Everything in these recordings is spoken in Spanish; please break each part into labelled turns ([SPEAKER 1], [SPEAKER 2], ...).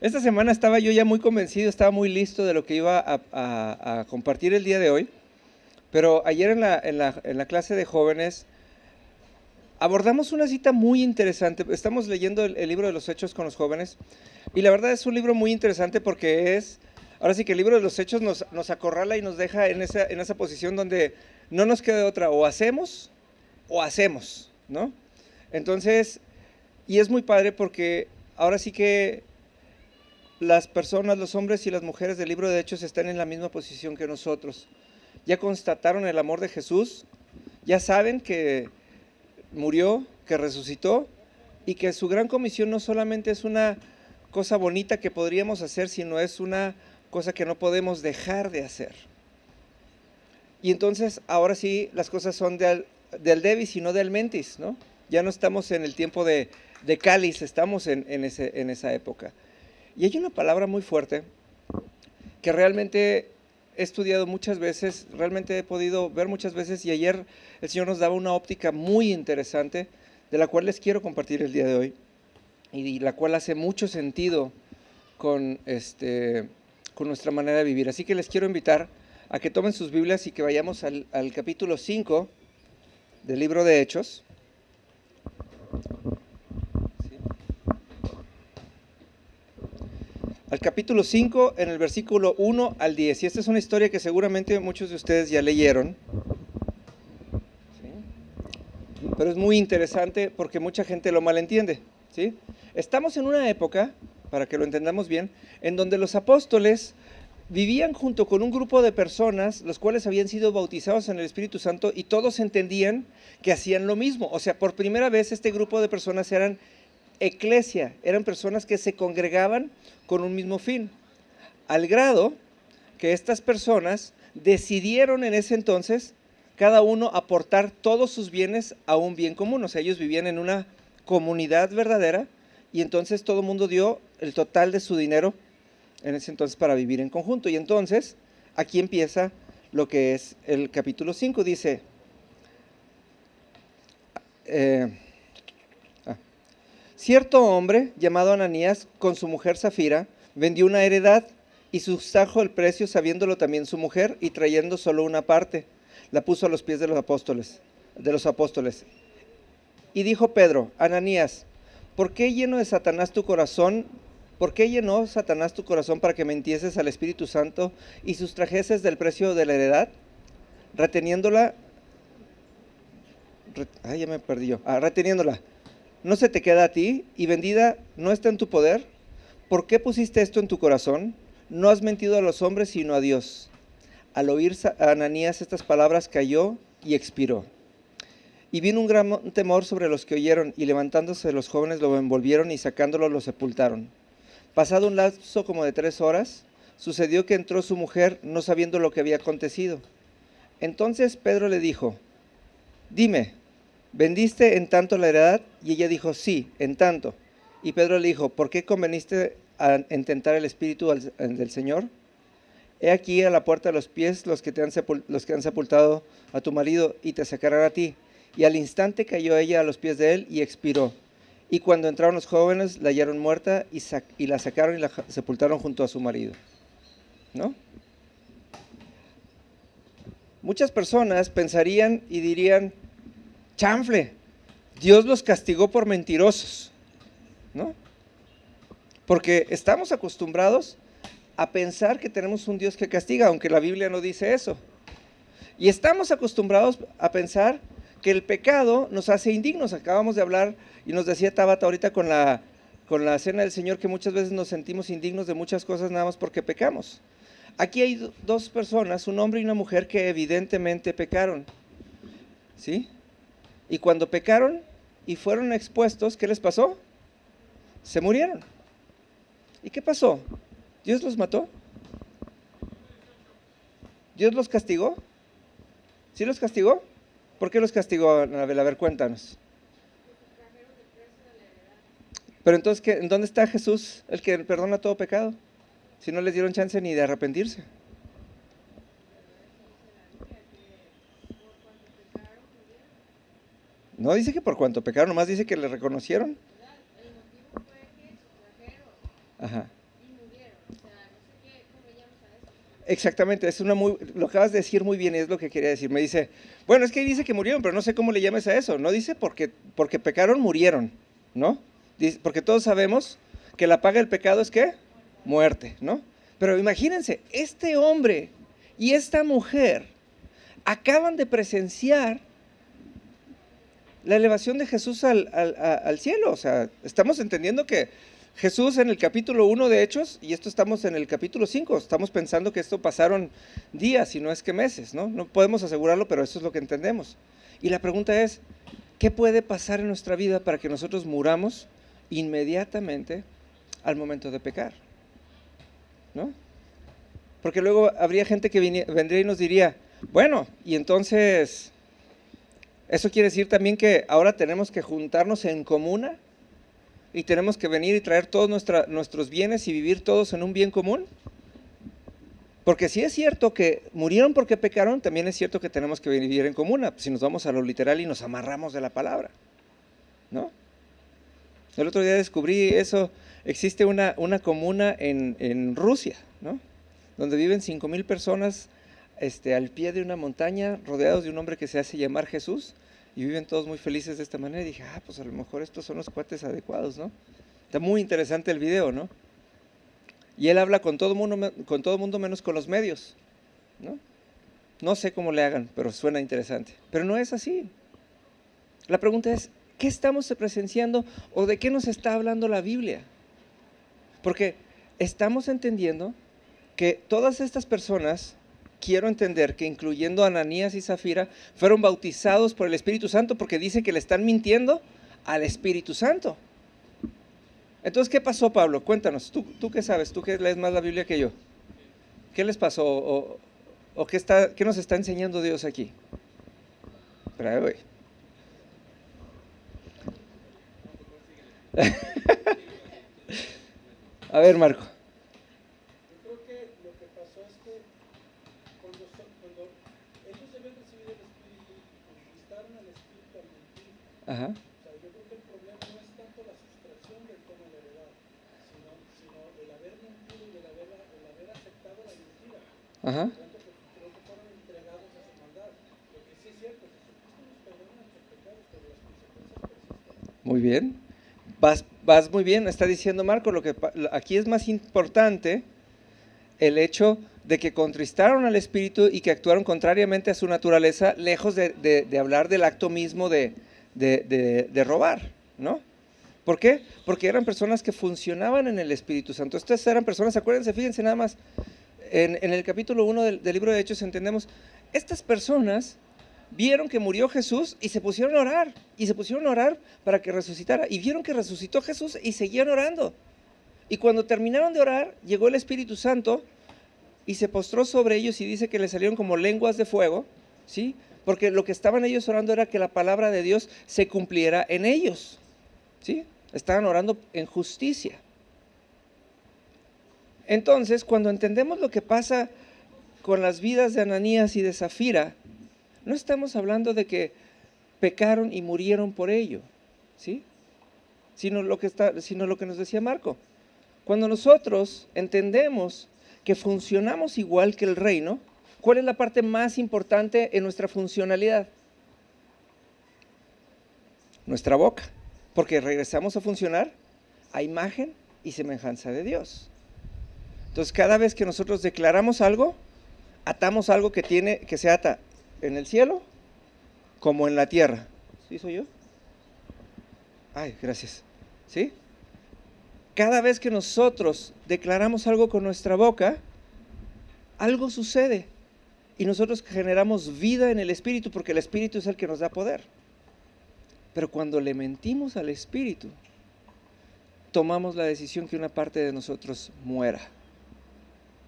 [SPEAKER 1] Esta semana estaba yo ya muy convencido, estaba muy listo de lo que iba a compartir el día de hoy, pero ayer en la clase de jóvenes abordamos una cita muy interesante. Estamos leyendo el libro de los Hechos con los jóvenes y la verdad es un libro muy interesante porque ahora sí que el libro de los Hechos nos acorrala y nos deja en esa posición donde no nos queda otra, o hacemos, ¿no? Entonces, y es muy padre porque ahora sí que las personas, los hombres y las mujeres del libro de Hechos están en la misma posición que nosotros. Ya constataron el amor de Jesús, ya saben que murió, que resucitó y que su gran comisión no solamente es una cosa bonita que podríamos hacer, sino es una cosa que no podemos dejar de hacer. Y entonces ahora sí las cosas son del Devis y no del Mentis, ¿no? Ya no estamos en el tiempo de cáliz, estamos en esa época. Y hay una palabra muy fuerte que realmente he estudiado muchas veces, realmente he podido ver muchas veces, y ayer el Señor nos daba una óptica muy interesante de la cual les quiero compartir el día de hoy y la cual hace mucho sentido con, con nuestra manera de vivir. Así que les quiero invitar a que tomen sus Biblias y que vayamos al capítulo 5 del libro de Hechos. Al capítulo 5, en el versículo 1 al 10. Y esta es una historia que seguramente muchos de ustedes ya leyeron. ¿Sí? Pero es muy interesante porque mucha gente lo malentiende. ¿Sí? Estamos en una época, para que lo entendamos bien, en donde los apóstoles vivían junto con un grupo de personas, los cuales habían sido bautizados en el Espíritu Santo, y todos entendían que hacían lo mismo. O sea, por primera vez este grupo de personas eran eclesia, eran personas que se congregaban con un mismo fin, al grado que estas personas decidieron en ese entonces cada uno aportar todos sus bienes a un bien común. O sea, ellos vivían en una comunidad verdadera y entonces todo el mundo dio el total de su dinero en ese entonces para vivir en conjunto. Y entonces aquí empieza lo que es el capítulo 5. Dice, cierto hombre llamado Ananías con su mujer Zafira vendió una heredad y sustrajo el precio, sabiéndolo también su mujer, y trayendo solo una parte, la puso a los pies de los apóstoles. Y dijo Pedro, Ananías, ¿por qué llenó Satanás tu corazón para que mentieses al Espíritu Santo y sustrajeses del precio de la heredad, reteniéndola? Ya me perdí yo. Reteniéndola. ¿No se te queda a ti y vendida no está en tu poder? ¿Por qué pusiste esto en tu corazón? No has mentido a los hombres sino a Dios. Al oír Ananías estas palabras cayó y expiró. Y vino un gran temor sobre los que oyeron, y levantándose los jóvenes lo envolvieron y sacándolo lo sepultaron. Pasado un lapso como de 3 horas, sucedió que entró su mujer no sabiendo lo que había acontecido. Entonces Pedro le dijo, dime, ¿vendiste en tanto la heredad? Y ella dijo, sí, en tanto. Y Pedro le dijo, ¿por qué conveniste a tentar el Espíritu del Señor? He aquí a la puerta de los pies los que han sepultado a tu marido y te sacarán a ti. Y al instante cayó ella a los pies de él y expiró. Y cuando entraron los jóvenes la hallaron muerta y la sacaron y la sepultaron junto a su marido. ¿No? Muchas personas pensarían y dirían, chanfle, Dios los castigó por mentirosos, ¿no? Porque estamos acostumbrados a pensar que tenemos un Dios que castiga, aunque la Biblia no dice eso. Y estamos acostumbrados a pensar que el pecado nos hace indignos. Acabamos de hablar y nos decía Tabata ahorita con la cena del Señor que muchas veces nos sentimos indignos de muchas cosas nada más porque pecamos. Aquí hay dos personas, un hombre y una mujer, que evidentemente pecaron, ¿sí? Y cuando pecaron y fueron expuestos, ¿qué les pasó? Se murieron. ¿Y qué pasó? ¿Dios los mató? ¿Dios los castigó? ¿Sí los castigó? ¿Por qué los castigó, Anabel? A ver, cuéntanos. Pero entonces, ¿en dónde está Jesús, el que perdona todo pecado? Si no les dieron chance ni de arrepentirse. No dice que por cuanto pecaron, nomás dice que le reconocieron. Ajá. Exactamente, lo acabas de decir muy bien, es lo que quería decir. Me dice, bueno, es que dice que murieron, pero no sé cómo le llames a eso. No dice porque pecaron, murieron, ¿no? Dice, porque todos sabemos que la paga del pecado es ¿qué? Muerte, ¿no? Pero imagínense, este hombre y esta mujer acaban de presenciar la elevación de Jesús al cielo. O sea, estamos entendiendo que Jesús en el capítulo 1 de Hechos, y esto estamos en el capítulo 5, estamos pensando que esto pasaron días y no es que meses, ¿no? No podemos asegurarlo, pero eso es lo que entendemos. Y la pregunta es, ¿qué puede pasar en nuestra vida para que nosotros muramos inmediatamente al momento de pecar? ¿No? Porque luego habría gente que vendría y nos diría, bueno, y entonces, ¿eso quiere decir también que ahora tenemos que juntarnos en comuna? ¿Y tenemos que venir y traer todos nuestros bienes y vivir todos en un bien común? Porque si es cierto que murieron porque pecaron, también es cierto que tenemos que vivir en comuna, si nos vamos a lo literal y nos amarramos de la palabra, ¿no? El otro día descubrí eso, existe una comuna en Rusia, ¿no? Donde viven 5,000 personas al pie de una montaña, rodeados de un hombre que se hace llamar Jesús, y viven todos muy felices de esta manera. Y dije, pues a lo mejor estos son los cuates adecuados, ¿no? Está muy interesante el video, ¿no? Y él habla con todo mundo menos con los medios, ¿no? No sé cómo le hagan, pero suena interesante. Pero no es así. La pregunta es, ¿qué estamos presenciando o de qué nos está hablando la Biblia? Porque estamos entendiendo que todas estas personas, quiero entender que incluyendo a Ananías y Zafira, fueron bautizados por el Espíritu Santo porque dice que le están mintiendo al Espíritu Santo. Entonces, ¿qué pasó, Pablo? Cuéntanos, ¿tú qué sabes? Tú que lees más la Biblia que yo. ¿Qué les pasó? ¿O qué nos está enseñando Dios aquí? Espera, güey. A ver, Marco.
[SPEAKER 2] Yo creo que lo que pasó es que cuando ellos habían recibido el Espíritu y conquistaron al Espíritu al mentir,
[SPEAKER 1] Ajá.
[SPEAKER 2] o sea, yo creo que el problema no es tanto la sustracción del tema de la heredad, sino el haber mentido y el haber aceptado la mentira.
[SPEAKER 1] Ajá.
[SPEAKER 2] Por tanto, creo que fueron entregados a su maldad. Lo que sí es cierto, Jesucristo nos perdona nuestros pecados, pero las consecuencias persisten.
[SPEAKER 1] Muy bien. Vas muy bien, está diciendo Marco, aquí es más importante el hecho de que contristaron al Espíritu y que actuaron contrariamente a su naturaleza, lejos de hablar del acto mismo de robar, ¿no? ¿Por qué? Porque eran personas que funcionaban en el Espíritu Santo. Estas eran personas, acuérdense, fíjense nada más, en el capítulo 1 del libro de Hechos entendemos, estas personas vieron que murió Jesús y se pusieron a orar, y se pusieron a orar para que resucitara, y vieron que resucitó Jesús y seguían orando. Y cuando terminaron de orar, llegó el Espíritu Santo y se postró sobre ellos y dice que les salieron como lenguas de fuego, ¿sí? Porque lo que estaban ellos orando era que la palabra de Dios se cumpliera en ellos, ¿sí? Estaban orando en justicia. Entonces, cuando entendemos lo que pasa con las vidas de Ananías y de Zafira, no estamos hablando de que pecaron y murieron por ello, ¿sí? Sino lo que nos decía Marco. Cuando nosotros entendemos que funcionamos igual que el reino, ¿cuál es la parte más importante en nuestra funcionalidad? Nuestra boca, porque regresamos a funcionar a imagen y semejanza de Dios. Entonces, cada vez que nosotros declaramos algo, atamos algo que se ata en el cielo como en la tierra. ¿Sí soy yo? Ay, gracias. ¿Sí? Cada vez que nosotros declaramos algo con nuestra boca, algo sucede y nosotros generamos vida en el Espíritu porque el Espíritu es el que nos da poder. Pero cuando le mentimos al Espíritu, tomamos la decisión que una parte de nosotros muera.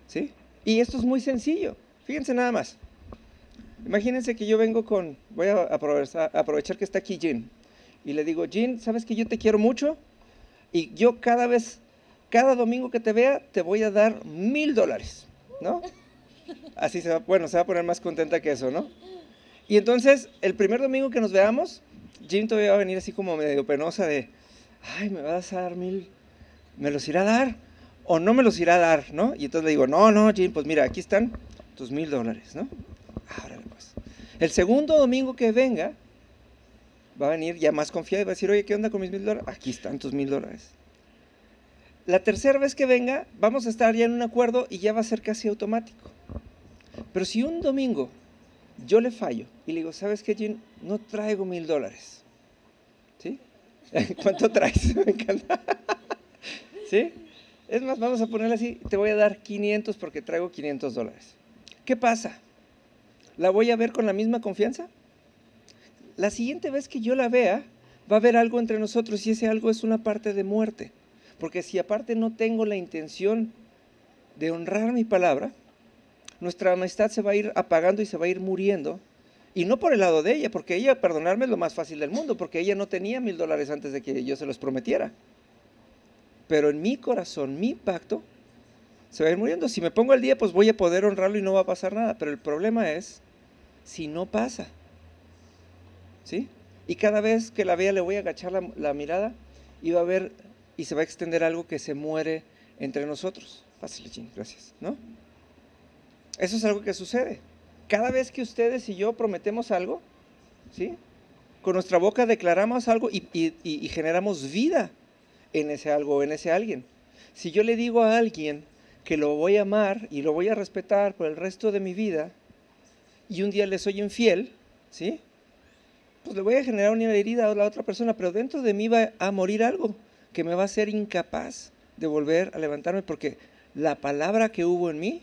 [SPEAKER 1] ¿Sí? Y esto es muy sencillo. Fíjense nada más. Imagínense que yo vengo voy a aprovechar que está aquí Jean, y le digo, Jean, ¿sabes que yo te quiero mucho? Y yo cada domingo que te vea, te voy a dar $1,000, ¿no? Así se va a poner más contenta que eso, ¿no? Y entonces, el primer domingo que nos veamos, Jean todavía va a venir así como medio penosa de, ay, me vas a dar 1,000, ¿me los irá a dar? o no me los irá a dar, ¿no? Y entonces le digo, no, no, Jim, pues mira, aquí están tus $1,000, ¿no? Órale, pues. El segundo domingo que venga, va a venir ya más confiado y va a decir, oye, ¿qué onda con mis $1,000? Aquí están tus $1,000. La tercera vez que venga, vamos a estar ya en un acuerdo y ya va a ser casi automático. Pero si un domingo yo le fallo y le digo, ¿sabes qué, Jim? No traigo $1,000. ¿Sí? ¿Cuánto traes? Me encanta. ¿Sí? Es más, vamos a ponerle así, te voy a dar 500 porque traigo $500. ¿Qué pasa? ¿La voy a ver con la misma confianza? La siguiente vez que yo la vea, va a haber algo entre nosotros y ese algo es una parte de muerte. Porque si aparte no tengo la intención de honrar mi palabra, nuestra amistad se va a ir apagando y se va a ir muriendo. Y no por el lado de ella, porque ella perdonarme es lo más fácil del mundo, porque ella no tenía $1,000 antes de que yo se los prometiera. Pero en mi corazón, mi pacto, se va a ir muriendo. Si me pongo al día, pues voy a poder honrarlo y no va a pasar nada. Pero el problema es si no pasa. ¿Sí? Y cada vez que la vea le voy a agachar la mirada y va a ver y se va a extender algo que se muere entre nosotros. Pásale, Jim, gracias, ¿no? Eso es algo que sucede. Cada vez que ustedes y yo prometemos algo, ¿sí? Con nuestra boca declaramos algo y generamos vida en ese algo o en ese alguien. Si yo le digo a alguien que lo voy a amar y lo voy a respetar por el resto de mi vida y un día le soy infiel, ¿sí? Pues le voy a generar una herida a la otra persona, pero dentro de mí va a morir algo que me va a hacer incapaz de volver a levantarme porque la palabra que hubo en mí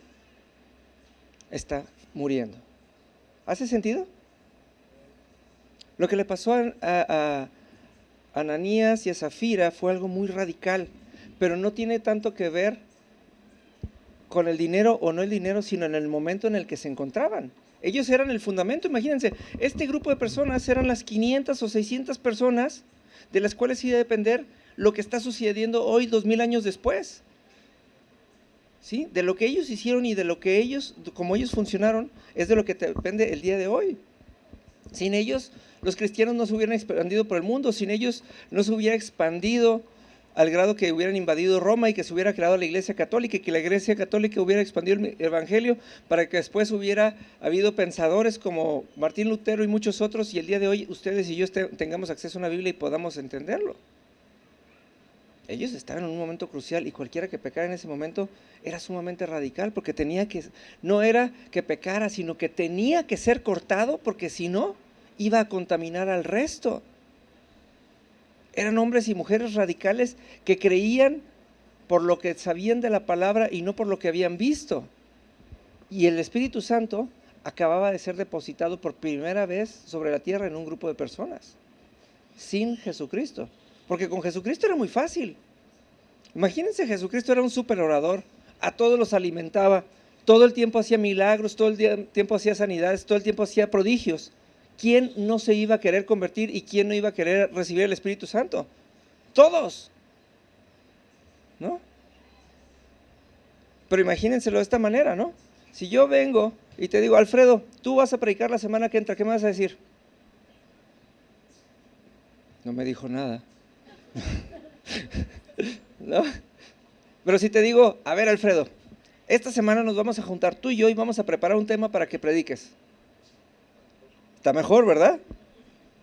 [SPEAKER 1] está muriendo. ¿Hace sentido? Lo que le pasó a Ananías y a Zafira fue algo muy radical, pero no tiene tanto que ver con el dinero o no el dinero, sino en el momento en el que se encontraban. Ellos eran el fundamento, imagínense, este grupo de personas eran las 500 o 600 personas de las cuales iba a depender lo que está sucediendo hoy 2000 años después. ¿Sí? De lo que ellos hicieron y de lo que ellos, como ellos funcionaron, es de lo que depende el día de hoy. Sin ellos, los cristianos no se hubieran expandido por el mundo, sin ellos no se hubiera expandido al grado que hubieran invadido Roma y que se hubiera creado la Iglesia Católica y que la Iglesia Católica hubiera expandido el Evangelio para que después hubiera habido pensadores como Martín Lutero y muchos otros y el día de hoy ustedes y yo tengamos acceso a una Biblia y podamos entenderlo. Ellos estaban en un momento crucial y cualquiera que pecara en ese momento era sumamente radical porque no era que pecara, sino que tenía que ser cortado porque si no, iba a contaminar al resto. Eran hombres y mujeres radicales que creían por lo que sabían de la palabra y no por lo que habían visto. Y el Espíritu Santo acababa de ser depositado por primera vez sobre la tierra en un grupo de personas, sin Jesucristo. Porque con Jesucristo era muy fácil. Imagínense, Jesucristo era un super orador, a todos los alimentaba, todo el tiempo hacía milagros, todo el tiempo hacía sanidades, todo el tiempo hacía prodigios. ¿Quién no se iba a querer convertir y quién no iba a querer recibir el Espíritu Santo? Todos, ¿no? Pero imagínenselo de esta manera, ¿no? Si yo vengo y te digo, Alfredo, tú vas a predicar la semana que entra, ¿qué me vas a decir? No me dijo nada. ¿No? Pero si te digo, a ver, Alfredo, esta semana nos vamos a juntar tú y yo y vamos a preparar un tema para que prediques. Está mejor, ¿verdad?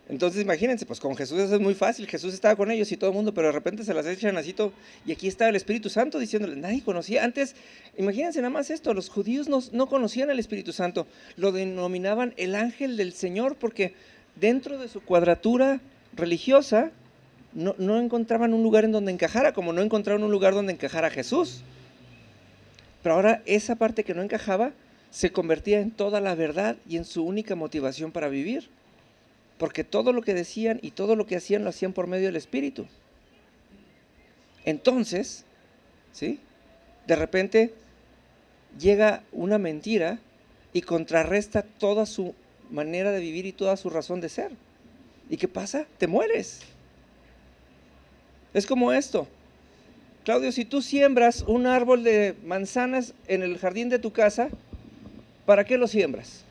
[SPEAKER 1] Entonces imagínense, pues con Jesús eso es muy fácil, Jesús estaba con ellos y todo el mundo, pero de repente se las echan así todo, y aquí estaba el Espíritu Santo diciéndole, nadie conocía, antes, imagínense nada más esto, los judíos no conocían al Espíritu Santo, lo denominaban el ángel del Señor, porque dentro de su cuadratura religiosa, no encontraban un lugar en donde encajara, como no encontraron un lugar donde encajara Jesús. Pero ahora esa parte que no encajaba se convertía en toda la verdad y en su única motivación para vivir. Porque todo lo que decían y todo lo que hacían lo hacían por medio del Espíritu. Entonces, ¿sí? De repente llega una mentira y contrarresta toda su manera de vivir y toda su razón de ser. ¿Y qué pasa? Te mueres. Es como esto. Claudio, si tú siembras un árbol de manzanas en el jardín de tu casa, ¿para qué lo siembras?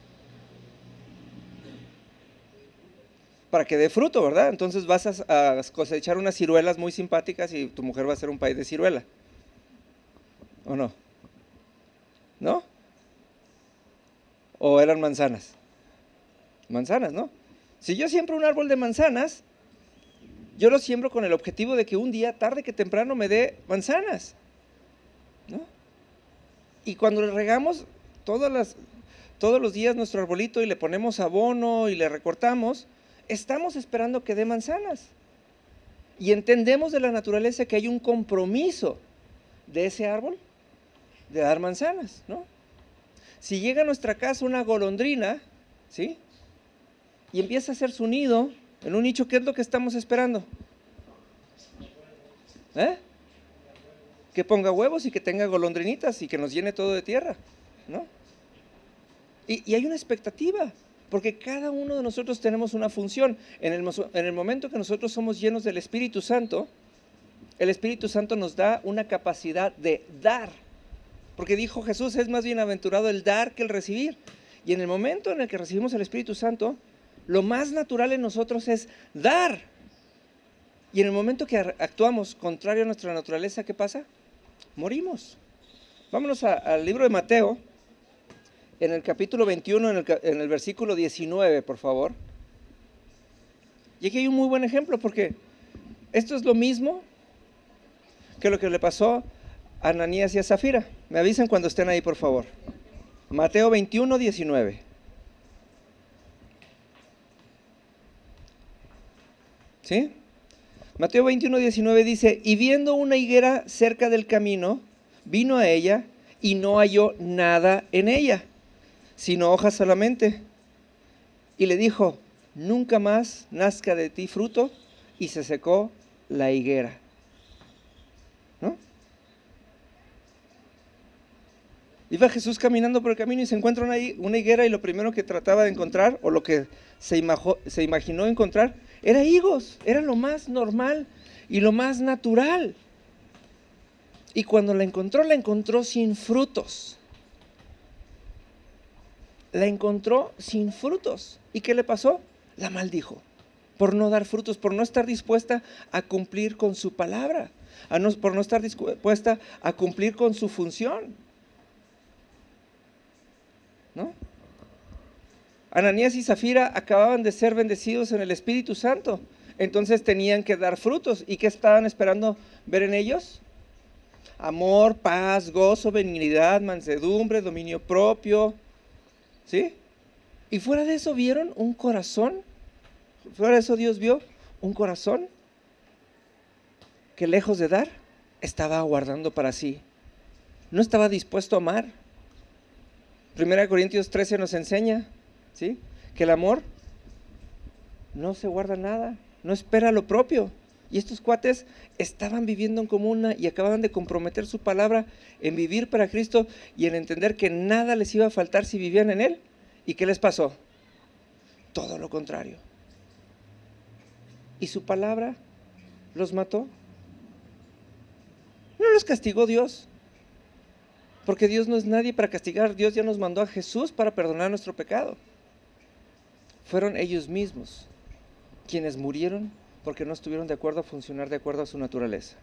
[SPEAKER 1] Para que dé fruto, ¿verdad? Entonces vas a cosechar unas ciruelas muy simpáticas y tu mujer va a hacer un pay de ciruela. ¿O no? ¿No? ¿O eran manzanas? Manzanas, ¿no? Si yo siembro un árbol de manzanas, yo lo siembro con el objetivo de que un día, tarde que temprano, me dé manzanas, ¿no? Y cuando le regamos todos los días nuestro arbolito y le ponemos abono y le recortamos, estamos esperando que dé manzanas. Y entendemos de la naturaleza que hay un compromiso de ese árbol de dar manzanas, ¿no? Si llega a nuestra casa una golondrina, ¿sí? Y empieza a hacer su nido en un nicho, ¿qué es lo que estamos esperando? Que ponga huevos y que tenga golondrinitas y que nos llene todo de tierra, ¿no? Y hay una expectativa, porque cada uno de nosotros tenemos una función. En el momento que nosotros somos llenos del Espíritu Santo, el Espíritu Santo nos da una capacidad de dar. Porque dijo Jesús, es más bienaventurado el dar que el recibir. Y en el momento en el que recibimos el Espíritu Santo, lo más natural en nosotros es dar. Y en el momento que actuamos contrario a nuestra naturaleza, ¿qué pasa? Morimos. Vámonos al libro de Mateo, en el capítulo 21, en el versículo 19, por favor. Y aquí hay un muy buen ejemplo, porque esto es lo mismo que lo que le pasó a Ananías y a Zafira. Me avisan cuando estén ahí, por favor. Mateo 21, 19. ¿Sí? Mateo 21, 19 dice, y viendo una higuera cerca del camino, vino a ella y no halló nada en ella, sino hojas solamente. Y le dijo, nunca más nazca de ti fruto, y se secó la higuera. ¿No? Iba Jesús caminando por el camino y se encuentra una higuera, y lo primero que trataba de encontrar, o lo que se imaginó encontrar, era higos. Era lo más normal y lo más natural. Y cuando la encontró sin frutos. La encontró sin frutos. ¿Y qué le pasó? La maldijo por no dar frutos, por no estar dispuesta a cumplir con su palabra, por no estar dispuesta a cumplir con su función, ¿no? Ananías y Zafira acababan de ser bendecidos en el Espíritu Santo, entonces tenían que dar frutos. ¿Y qué estaban esperando ver en ellos? Amor, paz, gozo, benignidad, mansedumbre, dominio propio, ¿sí? Y fuera de eso vieron un corazón, fuera de eso Dios vio un corazón que lejos de dar, estaba guardando para sí. No estaba dispuesto a amar. 1 Corintios 13 nos enseña, ¿sí?, que el amor no se guarda nada, no espera lo propio. Y estos cuates estaban viviendo en comuna y acababan de comprometer su palabra en vivir para Cristo y en entender que nada les iba a faltar si vivían en Él. ¿Y qué les pasó? Todo lo contrario. ¿Y su palabra los mató? No los castigó Dios, porque Dios no es nadie para castigar. Dios ya nos mandó a Jesús para perdonar nuestro pecado. Fueron ellos mismos quienes murieron porque no estuvieron de acuerdo a funcionar de acuerdo a su naturaleza,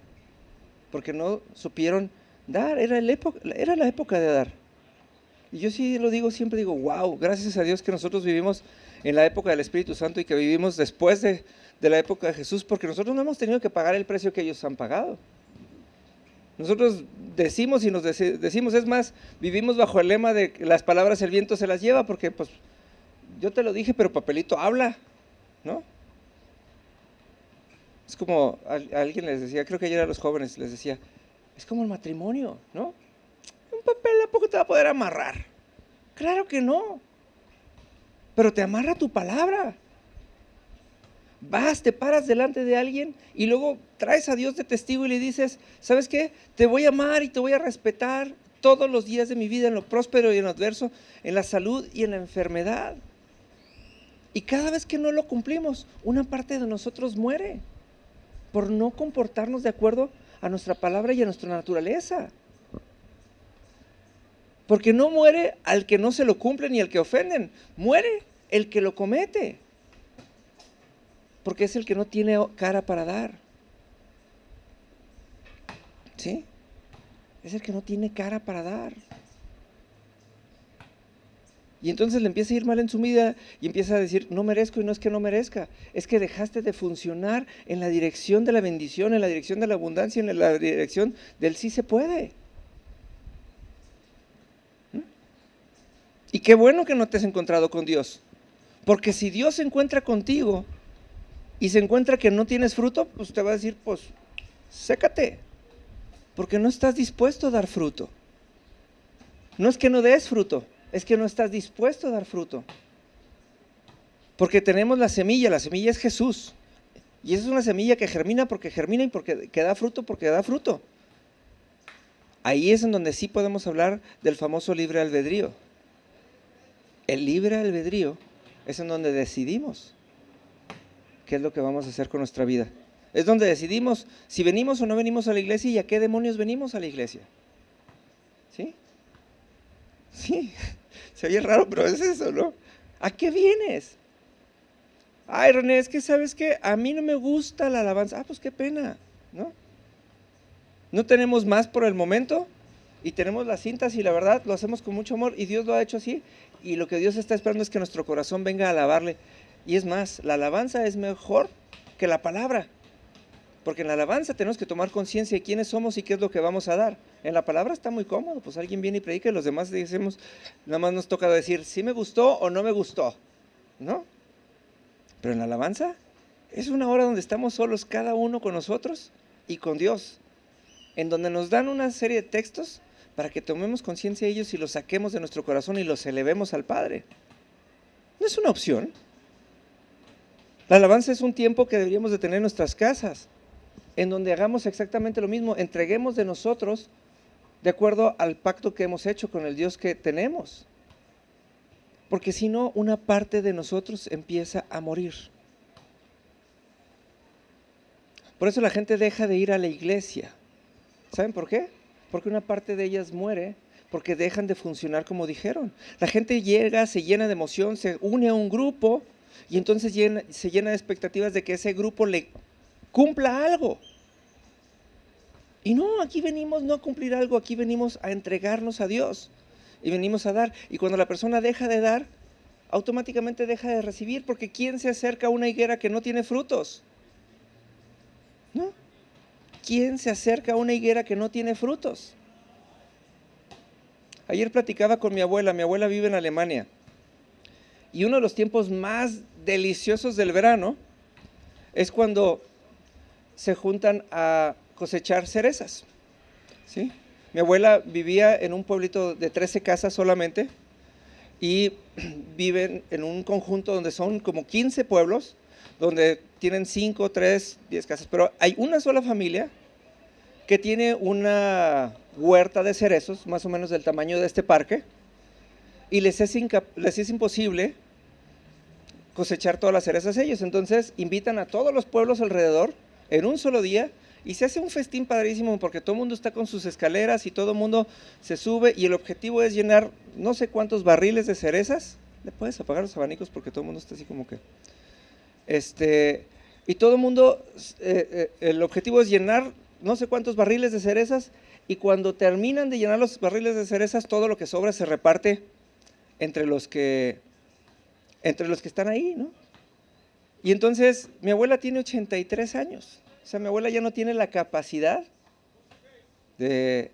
[SPEAKER 1] porque no supieron dar. Era la época de dar. Y yo sí lo digo, siempre digo, wow, gracias a Dios que nosotros vivimos en la época del Espíritu Santo y que vivimos después de la época de Jesús, porque nosotros no hemos tenido que pagar el precio que ellos han pagado. Nosotros decimos y nos decimos, es más, vivimos bajo el lema de que las palabras el viento se las lleva, porque pues yo te lo dije, pero papelito habla, ¿no? Es como a alguien les decía, creo que ayer a los jóvenes les decía, es como el matrimonio, ¿no? Un papel ¿a poco te va a poder amarrar? Claro que no, pero te amarra tu palabra. Vas, te paras delante de alguien y luego traes a Dios de testigo y le dices, ¿sabes qué? Te voy a amar y te voy a respetar todos los días de mi vida, en lo próspero y en lo adverso, en la salud y en la enfermedad. Y cada vez que no lo cumplimos, una parte de nosotros muere por no comportarnos de acuerdo a nuestra palabra y a nuestra naturaleza. Porque no muere al que no se lo cumple ni al que ofenden, muere el que lo comete. Porque es el que no tiene cara para dar. ¿Sí? es el que no tiene cara para dar. Y entonces le empieza a ir mal en su vida y empieza a decir, no merezco, y no es que no merezca, es que dejaste de funcionar en la dirección de la bendición, en la dirección de la abundancia, en la dirección del sí se puede. Y qué bueno que no te has encontrado con Dios, porque si Dios se encuentra contigo y se encuentra que no tienes fruto, pues te va a decir, pues sécate, porque no estás dispuesto a dar fruto. No es que no des fruto, es que no estás dispuesto a dar fruto. Porque tenemos la semilla es Jesús. Y esa es una semilla que germina y porque que da fruto porque da fruto. Ahí es en donde sí podemos hablar del famoso libre albedrío. El libre albedrío es en donde decidimos qué es lo que vamos a hacer con nuestra vida. Es donde decidimos si venimos o no venimos a la iglesia y a qué demonios venimos a la iglesia. ¿Sí? Sí, se oye raro, pero es eso, ¿no? ¿A qué vienes? Ay, René, es que ¿sabes qué? A mí no me gusta la alabanza. Ah, pues qué pena, ¿no? No tenemos más por el momento y tenemos las cintas y la verdad lo hacemos con mucho amor y Dios lo ha hecho así y lo que Dios está esperando es que nuestro corazón venga a alabarle. Y es más, la alabanza es mejor que la palabra, porque en la alabanza tenemos que tomar conciencia de quiénes somos y qué es lo que vamos a dar. En la palabra está muy cómodo, pues alguien viene y predica y los demás decimos, nada más nos toca decir si me gustó o no me gustó, ¿no? Pero en la alabanza es una hora donde estamos solos cada uno con nosotros y con Dios, en donde nos dan una serie de textos para que tomemos conciencia de ellos y los saquemos de nuestro corazón y los elevemos al Padre. No es una opción. La alabanza es un tiempo que deberíamos de tener en nuestras casas, en donde hagamos exactamente lo mismo, entreguemos de nosotros de acuerdo al pacto que hemos hecho con el Dios que tenemos. Porque si no, una parte de nosotros empieza a morir. Por eso la gente deja de ir a la iglesia. ¿Saben por qué? Porque una parte de ellas muere, porque dejan de funcionar como dijeron. La gente llega, se llena de emoción, se une a un grupo y entonces se llena de expectativas de que ese grupo le cumpla algo. Y no, aquí venimos no a cumplir algo, aquí venimos a entregarnos a Dios y venimos a dar. Y cuando la persona deja de dar, automáticamente deja de recibir, porque ¿quién se acerca a una higuera que no tiene frutos? ¿No? ¿Quién se acerca a una higuera que no tiene frutos? Ayer platicaba con mi abuela vive en Alemania, y uno de los tiempos más deliciosos del verano es cuando se juntan a cosechar cerezas, ¿sí? Mi abuela vivía en un pueblito de 13 casas solamente y viven en un conjunto donde son como 15 pueblos, donde tienen 5, 3, 10 casas, pero hay una sola familia que tiene una huerta de cerezos, más o menos del tamaño de este parque, y les es imposible cosechar todas las cerezas ellos. Entonces invitan a todos los pueblos alrededor en un solo día y se hace un festín padrísimo porque todo el mundo está con sus escaleras y todo el mundo se sube y el objetivo es llenar no sé cuántos barriles de cerezas. ¿Le puedes apagar los abanicos? Porque todo el mundo está así como que... y todo el mundo, el objetivo es llenar no sé cuántos barriles de cerezas y cuando terminan de llenar los barriles de cerezas, todo lo que sobra se reparte entre los que están ahí, ¿no? Y entonces mi abuela tiene 83 años, o sea, mi abuela ya no tiene la capacidad de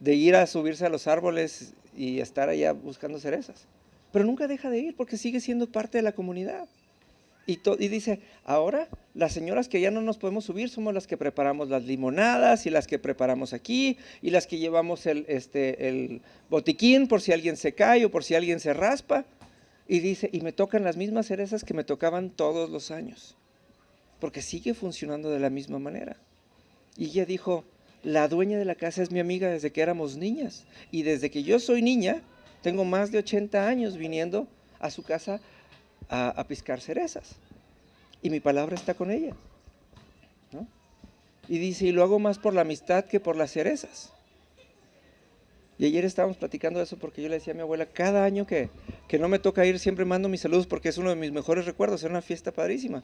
[SPEAKER 1] ir a subirse a los árboles y estar allá buscando cerezas, pero nunca deja de ir porque sigue siendo parte de la comunidad. Y dice, ahora las señoras que ya no nos podemos subir somos las que preparamos las limonadas y las que preparamos aquí y las que llevamos el botiquín por si alguien se cae o por si alguien se raspa. Y dice, y me tocan las mismas cerezas que me tocaban todos los años, porque sigue funcionando de la misma manera. Y ella dijo, la dueña de la casa es mi amiga desde que éramos niñas y desde que yo soy niña, tengo más de 80 años viniendo a su casa a piscar cerezas y mi palabra está con ella, ¿no? Y dice, y lo hago más por la amistad que por las cerezas. Y ayer estábamos platicando de eso porque yo le decía a mi abuela, cada año que no me toca ir siempre mando mis saludos porque es uno de mis mejores recuerdos, era una fiesta padrísima.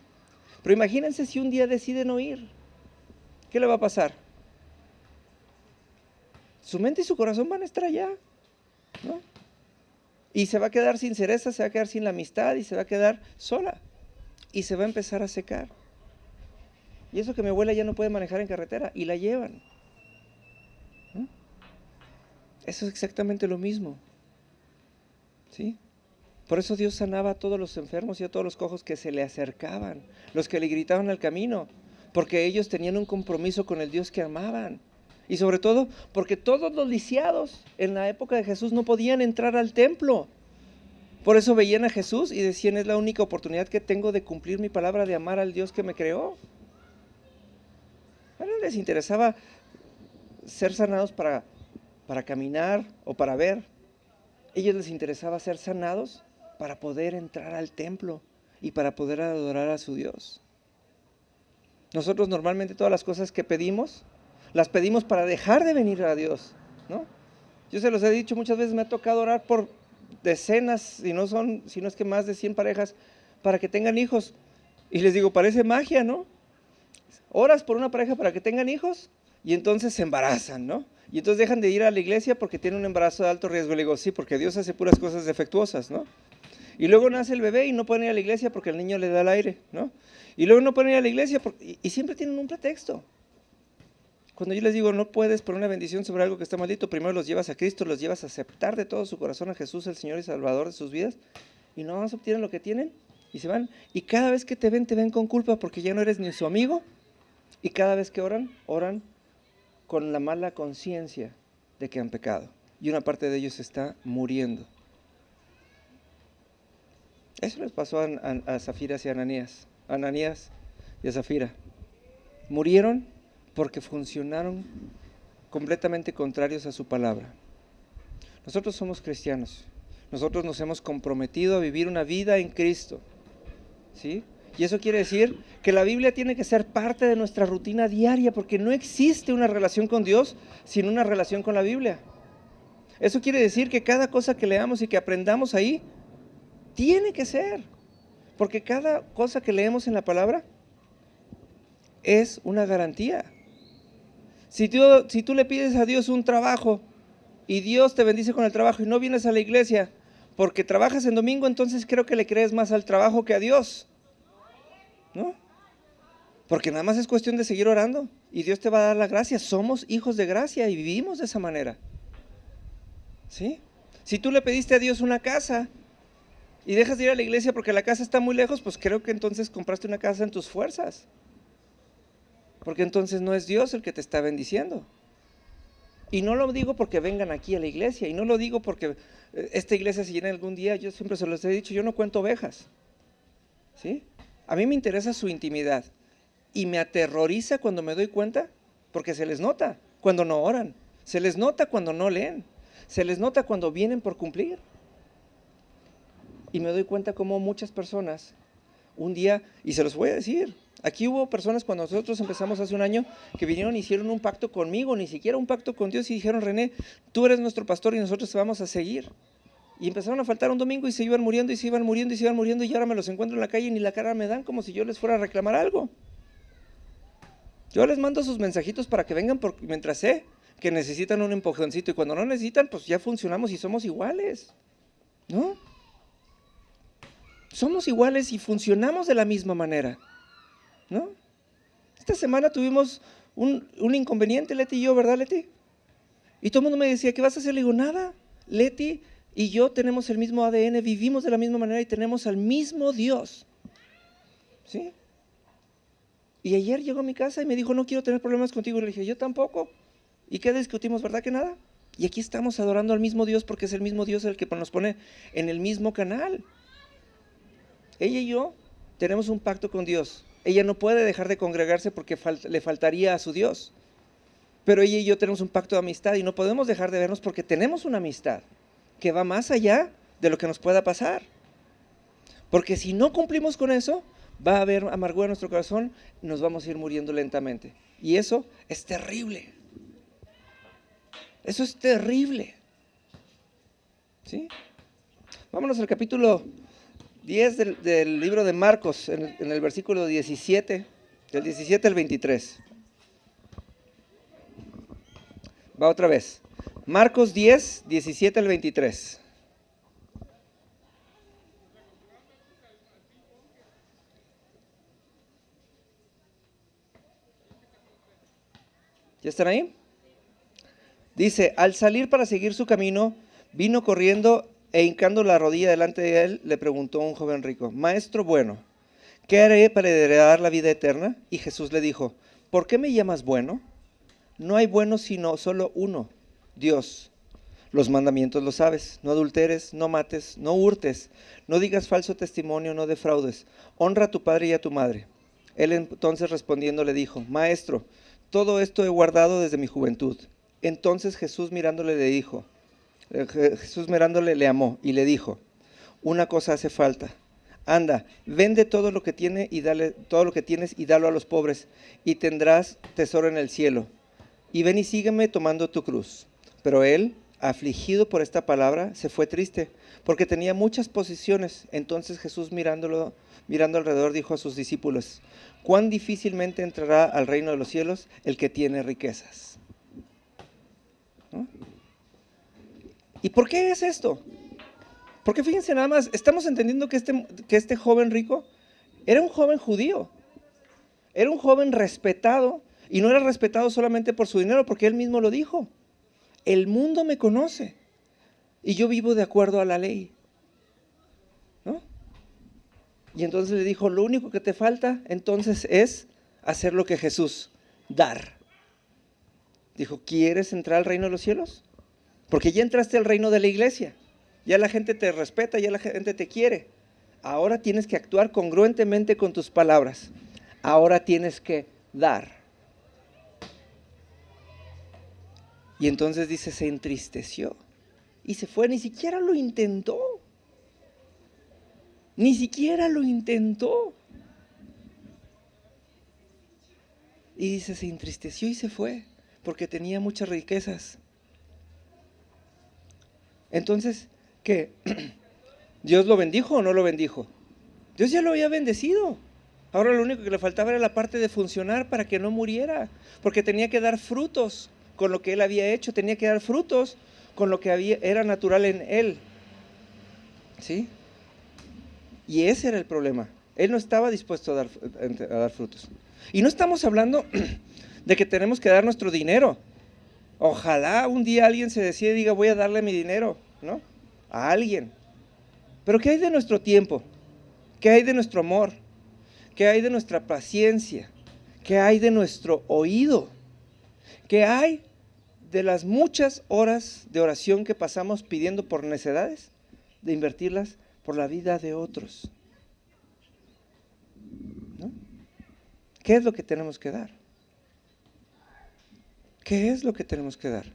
[SPEAKER 1] Pero imagínense si un día deciden no ir, ¿qué le va a pasar? Su mente y su corazón van a estar allá, ¿no? Y se va a quedar sin cereza, se va a quedar sin la amistad y se va a quedar sola. Y se va a empezar a secar. Y eso que mi abuela ya no puede manejar en carretera y la llevan. ¿No? Eso es exactamente lo mismo. ¿Sí? Por eso Dios sanaba a todos los enfermos y a todos los cojos que se le acercaban, los que le gritaban al camino, porque ellos tenían un compromiso con el Dios que amaban. Y sobre todo, porque todos los lisiados en la época de Jesús no podían entrar al templo. Por eso veían a Jesús y decían, es la única oportunidad que tengo de cumplir mi palabra de amar al Dios que me creó. A no les interesaba ser sanados para caminar o para ver. A ellos les interesaba ser sanados para poder entrar al templo y para poder adorar a su Dios. Nosotros normalmente todas las cosas que pedimos, las pedimos para dejar de venir a Dios, ¿no? Yo se los he dicho muchas veces, me ha tocado orar por decenas, si no es que más de 100 parejas, para que tengan hijos. Y les digo, parece magia, ¿no? Oras por una pareja para que tengan hijos y entonces se embarazan, ¿no? Y entonces dejan de ir a la iglesia porque tienen un embarazo de alto riesgo. Le digo, sí, porque Dios hace puras cosas defectuosas, ¿no? Y luego nace el bebé y no pueden ir a la iglesia porque el niño le da el aire, ¿no? Y luego no pueden ir a la iglesia y siempre tienen un pretexto. Cuando yo les digo, no puedes poner una bendición sobre algo que está maldito, primero los llevas a Cristo, los llevas a aceptar de todo su corazón a Jesús, el Señor y Salvador de sus vidas, y no más obtienen lo que tienen y se van. Y cada vez que te ven con culpa porque ya no eres ni su amigo, y cada vez que oran con la mala conciencia de que han pecado. Y una parte de ellos está muriendo. Eso les pasó a Zafira y a Ananías y a Zafira. Murieron porque funcionaron completamente contrarios a su palabra. Nosotros somos cristianos. Nosotros nos hemos comprometido a vivir una vida en Cristo. ¿Sí? Y eso quiere decir que la Biblia tiene que ser parte de nuestra rutina diaria, porque no existe una relación con Dios sin una relación con la Biblia. Eso quiere decir que cada cosa que leamos y que aprendamos ahí, tiene que ser. Porque cada cosa que leemos en la palabra es una garantía. Si tú le pides a Dios un trabajo y Dios te bendice con el trabajo y no vienes a la iglesia porque trabajas en domingo, entonces creo que le crees más al trabajo que a Dios, ¿no? Porque nada más es cuestión de seguir orando y Dios te va a dar la gracia. Somos hijos de gracia y vivimos de esa manera, ¿sí? Si tú le pediste a Dios una casa y dejas de ir a la iglesia porque la casa está muy lejos, pues creo que entonces compraste una casa en tus fuerzas. Porque entonces no es Dios el que te está bendiciendo. Y no lo digo porque vengan aquí a la iglesia, y no lo digo porque esta iglesia se llene algún día. Yo siempre se los he dicho, yo no cuento ovejas, ¿sí? A mí me interesa su intimidad y me aterroriza cuando me doy cuenta, porque se les nota cuando no oran, se les nota cuando no leen, se les nota cuando vienen por cumplir. Y me doy cuenta como muchas personas un día, y se los voy a decir, aquí hubo personas cuando nosotros empezamos hace un año que vinieron y hicieron un pacto conmigo, ni siquiera un pacto con Dios, y dijeron, René, tú eres nuestro pastor y nosotros te vamos a seguir. Y empezaron a faltar un domingo y se iban muriendo y se iban muriendo y se iban muriendo, y ahora me los encuentro en la calle y ni la cara me dan, como si yo les fuera a reclamar algo. Yo les mando sus mensajitos para que vengan mientras sé que necesitan un empujoncito, y cuando no necesitan, pues ya funcionamos y somos iguales, ¿no? Somos iguales y funcionamos de la misma manera, ¿no? Esta semana tuvimos un inconveniente, Leti y yo, ¿verdad, Leti? Y todo el mundo me decía, ¿qué vas a hacer? Le digo, nada, Leti y yo tenemos el mismo ADN, vivimos de la misma manera y tenemos al mismo Dios, ¿sí? Y ayer llegó a mi casa y me dijo, no quiero tener problemas contigo. Y le dije, yo tampoco. ¿Y qué discutimos? ¿Verdad que nada? Y aquí estamos adorando al mismo Dios porque es el mismo Dios el que nos pone en el mismo canal. Ella y yo tenemos un pacto con Dios. Ella no puede dejar de congregarse porque le faltaría a su Dios. Pero ella y yo tenemos un pacto de amistad y no podemos dejar de vernos porque tenemos una amistad que va más allá de lo que nos pueda pasar. Porque si no cumplimos con eso, va a haber amargura en nuestro corazón, nos vamos a ir muriendo lentamente. Y eso es terrible. Eso es terrible. ¿Sí? Vámonos al capítulo 10 del libro de Marcos, en el versículo 17, del 17 al 23. Va otra vez. Marcos 10, 17 al 23. ¿Ya están ahí? Dice, al salir para seguir su camino, vino corriendo e hincando la rodilla delante de él, le preguntó un joven rico, Maestro bueno, ¿qué haré para heredar la vida eterna? Y Jesús le dijo, ¿por qué me llamas bueno? No hay bueno sino solo uno, Dios. Los mandamientos los sabes, no adulteres, no mates, no hurtes, no digas falso testimonio, no defraudes, honra a tu padre y a tu madre. Él entonces respondiendo le dijo, Maestro, todo esto he guardado desde mi juventud. Entonces Jesús mirándole le amó y le dijo, una cosa hace falta. Anda, vende todo lo que tienes y dalo a los pobres, y tendrás tesoro en el cielo. Y ven y sígueme tomando tu cruz. Pero él, afligido por esta palabra, se fue triste, porque tenía muchas posesiones. Entonces Jesús mirando alrededor dijo a sus discípulos, cuán difícilmente entrará al reino de los cielos el que tiene riquezas. ¿No? ¿Y por qué es esto? Porque fíjense nada más, estamos entendiendo que este joven rico era un joven judío, era un joven respetado, y no era respetado solamente por su dinero, porque él mismo lo dijo, el mundo me conoce, y yo vivo de acuerdo a la ley, ¿no? Y entonces le dijo, lo único que te falta entonces es hacer lo que Jesús, dar. Dijo, ¿quieres entrar al reino de los cielos? Porque ya entraste al reino de la iglesia, ya la gente te respeta, ya la gente te quiere. Ahora tienes que actuar congruentemente con tus palabras. Ahora tienes que dar. Y entonces dice, se entristeció y se fue, ni siquiera lo intentó. Ni siquiera lo intentó. Y dice, se entristeció y se fue, porque tenía muchas riquezas. Entonces, ¿qué? ¿Dios lo bendijo o no lo bendijo? Dios ya lo había bendecido. Ahora lo único que le faltaba era la parte de funcionar para que no muriera, porque tenía que dar frutos con lo que él había hecho, tenía que dar frutos con lo que era natural en él. ¿Sí? Y ese era el problema. Él no estaba dispuesto a dar frutos. Y no estamos hablando de que tenemos que dar nuestro dinero. Ojalá un día alguien se decida y diga, voy a darle mi dinero, ¿no? A alguien. Pero ¿qué hay de nuestro tiempo? ¿Qué hay de nuestro amor? ¿Qué hay de nuestra paciencia? ¿Qué hay de nuestro oído? ¿Qué hay de las muchas horas de oración que pasamos pidiendo por necedades? De invertirlas por la vida de otros, ¿no? ¿Qué es lo que tenemos que dar? ¿Qué es lo que tenemos que dar?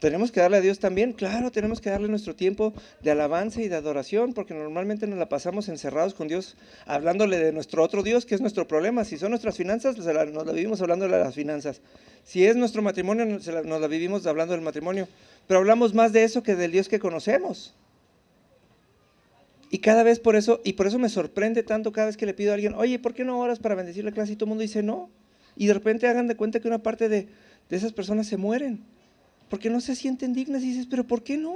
[SPEAKER 1] ¿Tenemos que darle a Dios también? Claro, tenemos que darle nuestro tiempo de alabanza y de adoración, porque normalmente nos la pasamos encerrados con Dios, hablándole de nuestro otro Dios, que es nuestro problema. Si son nuestras finanzas, nos la vivimos hablando de las finanzas. Si es nuestro matrimonio, nos la vivimos hablando del matrimonio. Pero hablamos más de eso que del Dios que conocemos. Y cada vez por eso me sorprende tanto cada vez que le pido a alguien, oye, ¿por qué no oras para bendecir la clase? Y todo el mundo dice no. Y de repente hagan de cuenta que una parte de esas personas se mueren, porque no se sienten dignas. Y dices, pero ¿por qué no?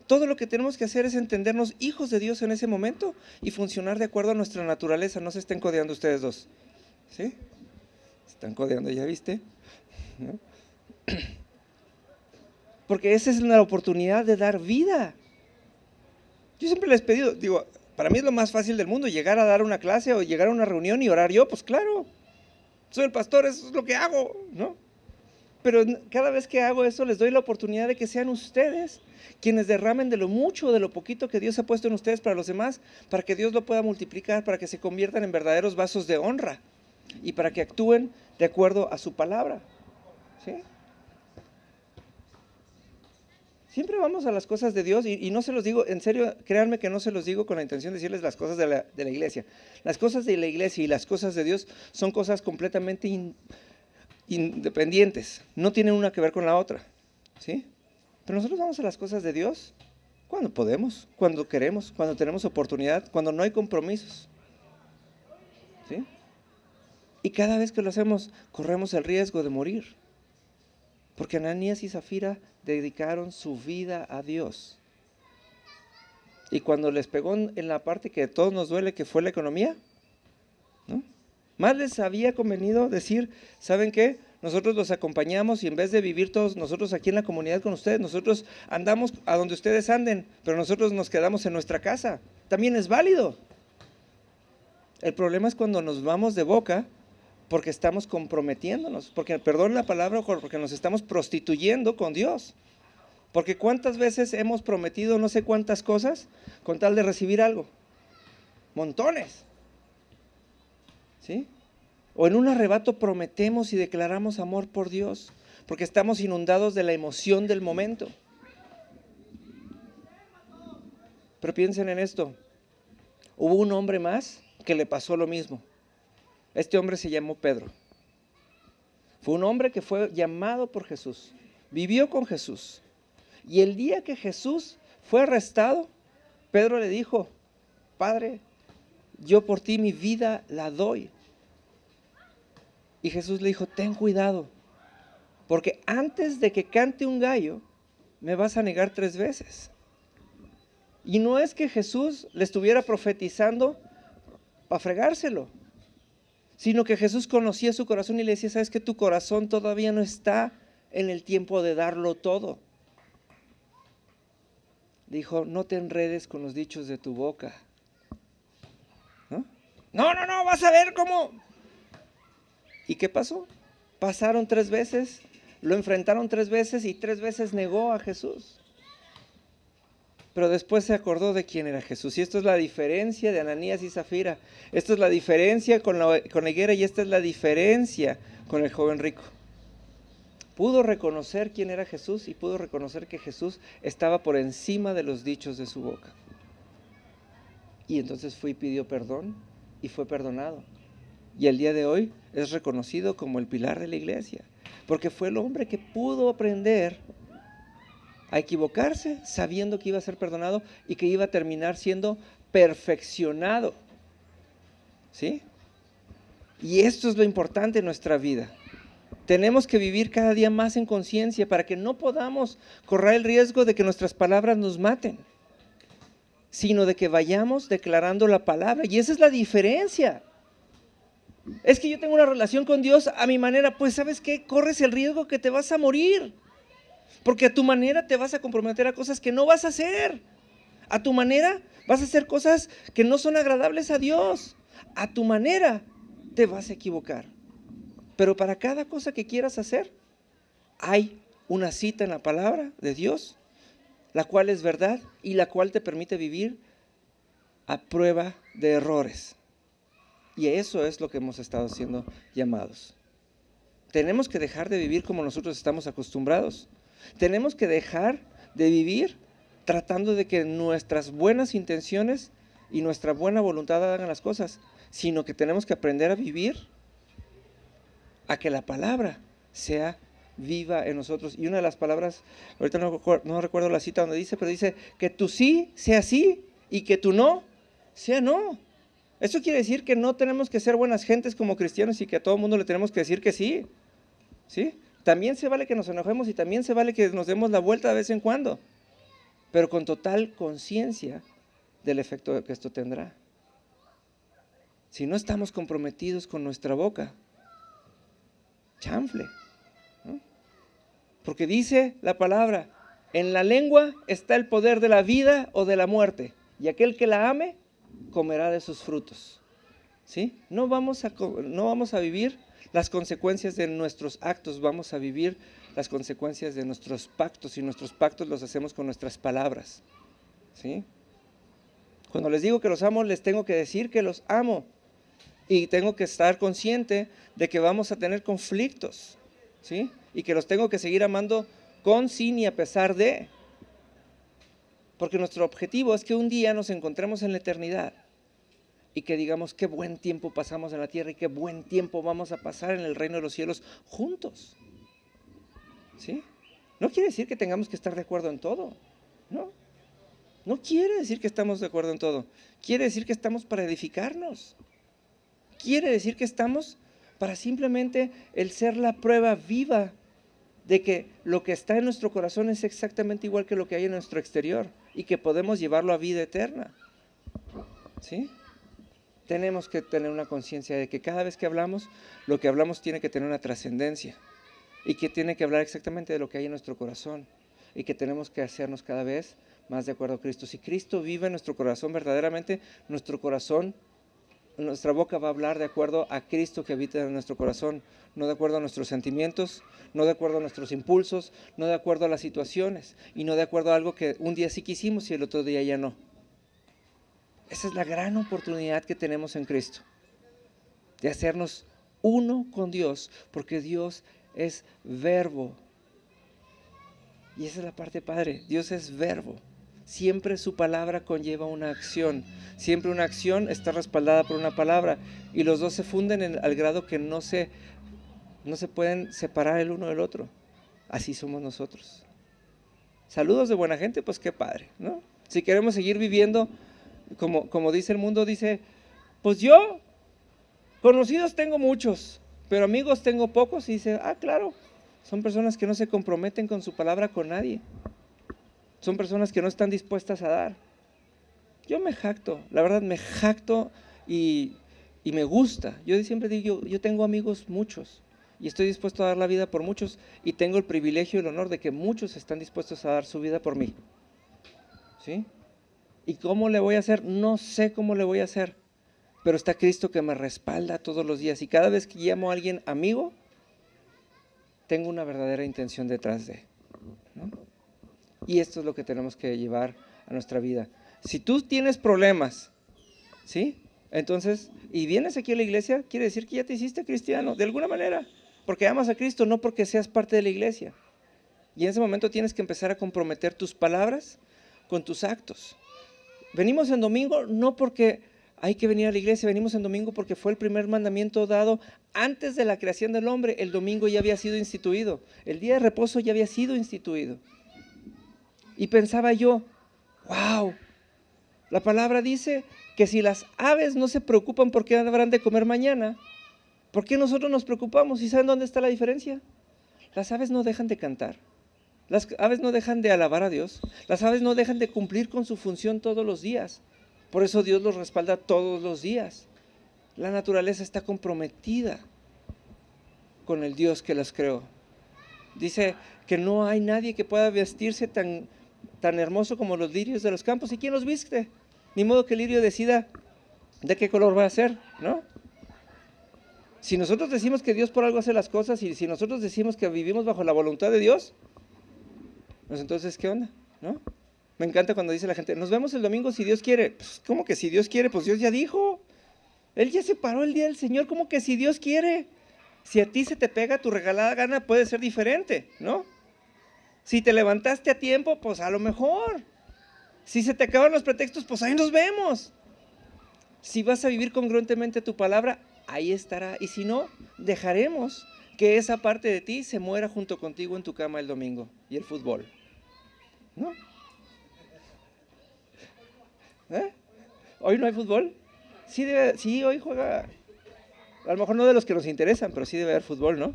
[SPEAKER 1] Todo lo que tenemos que hacer es entendernos hijos de Dios en ese momento y funcionar de acuerdo a nuestra naturaleza. No se estén codeando ustedes dos, ¿sí? Se están codeando, ¿ya viste? ¿No? Porque esa es la oportunidad de dar vida. Yo siempre les he pedido, digo, para mí es lo más fácil del mundo, llegar a dar una clase o llegar a una reunión y orar yo, pues claro, soy el pastor, eso es lo que hago, ¿no? Pero cada vez que hago eso les doy la oportunidad de que sean ustedes quienes derramen de lo mucho o de lo poquito que Dios ha puesto en ustedes para los demás, para que Dios lo pueda multiplicar, para que se conviertan en verdaderos vasos de honra y para que actúen de acuerdo a su palabra, ¿sí? Siempre vamos a las cosas de Dios y no se los digo, en serio, créanme que no se los digo con la intención de decirles las cosas de la iglesia. Las cosas de la iglesia y las cosas de Dios son cosas completamente independientes, no tienen una que ver con la otra, ¿sí? Pero nosotros vamos a las cosas de Dios cuando podemos, cuando queremos, cuando tenemos oportunidad, cuando no hay compromisos, ¿sí? Y cada vez que lo hacemos, corremos el riesgo de morir, Porque Ananías y Zafira dedicaron su vida a Dios. Y cuando les pegó en la parte que a todos nos duele, que fue la economía, ¿no? Más les había convenido decir, ¿saben qué? Nosotros los acompañamos y en vez de vivir todos nosotros aquí en la comunidad con ustedes, nosotros andamos a donde ustedes anden, pero nosotros nos quedamos en nuestra casa. También es válido. El problema es cuando nos vamos de boca porque estamos comprometiéndonos, porque, perdón la palabra, porque nos estamos prostituyendo con Dios. Porque ¿cuántas veces hemos prometido no sé cuántas cosas con tal de recibir algo? Montones. ¿Sí? O en un arrebato prometemos y declaramos amor por Dios, porque estamos inundados de la emoción del momento. Pero piensen en esto, hubo un hombre más que le pasó lo mismo. Este hombre se llamó Pedro. Fue un hombre que fue llamado por Jesús, vivió con Jesús. Y el día que Jesús fue arrestado, Pedro le dijo, Padre, yo por ti mi vida la doy. Y Jesús le dijo, ten cuidado, porque antes de que cante un gallo, me vas a negar 3 veces. Y no es que Jesús le estuviera profetizando para fregárselo, sino que Jesús conocía su corazón y le decía, sabes que tu corazón todavía no está en el tiempo de darlo todo. Dijo, no te enredes con los dichos de tu boca. No, vas a ver cómo. ¿Y qué pasó? Pasaron 3 veces, lo enfrentaron 3 veces y 3 veces negó a Jesús. Pero después se acordó de quién era Jesús. Y esto es la diferencia de Ananías y Zafira. Esto es la diferencia con la higuera y esta es la diferencia con el joven rico. Pudo reconocer quién era Jesús y pudo reconocer que Jesús estaba por encima de los dichos de su boca. Y entonces fue y pidió perdón y fue perdonado. Y el día de hoy es reconocido como el pilar de la iglesia, porque fue el hombre que pudo aprender a equivocarse sabiendo que iba a ser perdonado y que iba a terminar siendo perfeccionado. ¿Sí? Y esto es lo importante en nuestra vida. Tenemos que vivir cada día más en conciencia para que no podamos correr el riesgo de que nuestras palabras nos maten, sino de que vayamos declarando la palabra. Y esa es la diferencia. Es que yo tengo una relación con Dios a mi manera, pues ¿sabes qué? Corres el riesgo que te vas a morir, porque a tu manera te vas a comprometer a cosas que no vas a hacer. A tu manera vas a hacer cosas que no son agradables a Dios. A tu manera te vas a equivocar. Pero para cada cosa que quieras hacer, hay una cita en la palabra de Dios, la cual es verdad y la cual te permite vivir a prueba de errores. Y eso es lo que hemos estado siendo llamados. Tenemos que dejar de vivir como nosotros estamos acostumbrados. Tenemos que dejar de vivir tratando de que nuestras buenas intenciones y nuestra buena voluntad hagan las cosas, sino que tenemos que aprender a vivir a que la palabra sea viva en nosotros. Y una de las palabras, ahorita no recuerdo la cita donde dice, pero dice que tu sí sea sí y que tu no sea no. Eso quiere decir que no tenemos que ser buenas gentes como cristianos y que a todo mundo le tenemos que decir que sí. ¿Sí? También se vale que nos enojemos y también se vale que nos demos la vuelta de vez en cuando, pero con total conciencia del efecto que esto tendrá. Si no estamos comprometidos con nuestra boca, chanfle, ¿no? Porque dice la palabra, en la lengua está el poder de la vida o de la muerte, y aquel que la ame comerá de sus frutos. ¿Sí? No vamos a vivir las consecuencias de nuestros actos, vamos a vivir las consecuencias de nuestros pactos, y nuestros pactos los hacemos con nuestras palabras. ¿Sí? Cuando les digo que los amo, les tengo que decir que los amo, y tengo que estar consciente de que vamos a tener conflictos, ¿sí? Y que los tengo que seguir amando con, sin y a pesar de. Porque nuestro objetivo es que un día nos encontremos en la eternidad y que digamos qué buen tiempo pasamos en la tierra y qué buen tiempo vamos a pasar en el reino de los cielos juntos. ¿Sí? No quiere decir que tengamos que estar de acuerdo en todo, ¿no? No quiere decir que estamos de acuerdo en todo. Quiere decir que estamos para edificarnos. Quiere decir que estamos para simplemente el ser la prueba viva de que lo que está en nuestro corazón es exactamente igual que lo que hay en nuestro exterior y que podemos llevarlo a vida eterna. ¿Sí? Tenemos que tener una conciencia de que cada vez que hablamos, lo que hablamos tiene que tener una trascendencia y que tiene que hablar exactamente de lo que hay en nuestro corazón y que tenemos que hacernos cada vez más de acuerdo a Cristo. Si Cristo vive en nuestro corazón verdaderamente, nuestro corazón, nuestra boca va a hablar de acuerdo a Cristo que habita en nuestro corazón, no de acuerdo a nuestros sentimientos, no de acuerdo a nuestros impulsos, no de acuerdo a las situaciones y no de acuerdo a algo que un día sí quisimos y el otro día ya no. Esa es la gran oportunidad que tenemos en Cristo, de hacernos uno con Dios, porque Dios es verbo. Y esa es la parte padre, Dios es verbo. Siempre su palabra conlleva una acción, siempre una acción está respaldada por una palabra y los dos se funden al grado que no se pueden separar el uno del otro. Así somos nosotros. Saludos de buena gente, pues qué padre, ¿no? Si queremos seguir viviendo como dice el mundo, dice, pues yo, conocidos tengo muchos, pero amigos tengo pocos. Y dice, claro, son personas que no se comprometen con su palabra con nadie. Son personas que no están dispuestas a dar. Yo me jacto, la verdad me jacto y me gusta. Yo siempre digo, yo tengo amigos muchos y estoy dispuesto a dar la vida por muchos y tengo el privilegio y el honor de que muchos están dispuestos a dar su vida por mí. ¿Sí? ¿Y cómo le voy a hacer? No sé cómo le voy a hacer, pero está Cristo que me respalda todos los días y cada vez que llamo a alguien amigo, tengo una verdadera intención detrás de, ¿no? Y esto es lo que tenemos que llevar a nuestra vida. Si tú tienes problemas, ¿sí? Entonces, y vienes aquí a la iglesia, quiere decir que ya te hiciste cristiano, de alguna manera, porque amas a Cristo, no porque seas parte de la iglesia. Y en ese momento tienes que empezar a comprometer tus palabras con tus actos. Venimos en domingo no porque hay que venir a la iglesia, venimos en domingo porque fue el primer mandamiento dado antes de la creación del hombre. El domingo ya había sido instituido, el día de reposo ya había sido instituido. Y pensaba yo, wow, la palabra dice que si las aves no se preocupan por qué habrán de comer mañana, ¿por qué nosotros nos preocupamos? ¿Y saben dónde está la diferencia? Las aves no dejan de cantar. Las aves no dejan de alabar a Dios, las aves no dejan de cumplir con su función todos los días, por eso Dios los respalda todos los días. La naturaleza está comprometida con el Dios que las creó. Dice que no hay nadie que pueda vestirse tan hermoso como los lirios de los campos. ¿Y quién los viste? Ni modo que el lirio decida de qué color va a ser, ¿no? Si nosotros decimos que Dios por algo hace las cosas y si nosotros decimos que vivimos bajo la voluntad de Dios, pues entonces, ¿qué onda? ¿No? Me encanta cuando dice la gente, nos vemos el domingo si Dios quiere. Pues, ¿cómo que si Dios quiere? Pues Dios ya dijo. Él ya separó el día del Señor. ¿Cómo que si Dios quiere? Si a ti se te pega tu regalada gana, puede ser diferente, ¿no? Si te levantaste a tiempo, pues a lo mejor. Si se te acaban los pretextos, pues ahí nos vemos. Si vas a vivir congruentemente tu palabra, ahí estará. Y si no, dejaremos que esa parte de ti se muera junto contigo en tu cama el domingo y el fútbol. ¿No? ¿Hoy no hay fútbol? Sí, hoy juega, a lo mejor no de los que nos interesan, pero sí debe haber fútbol, ¿no?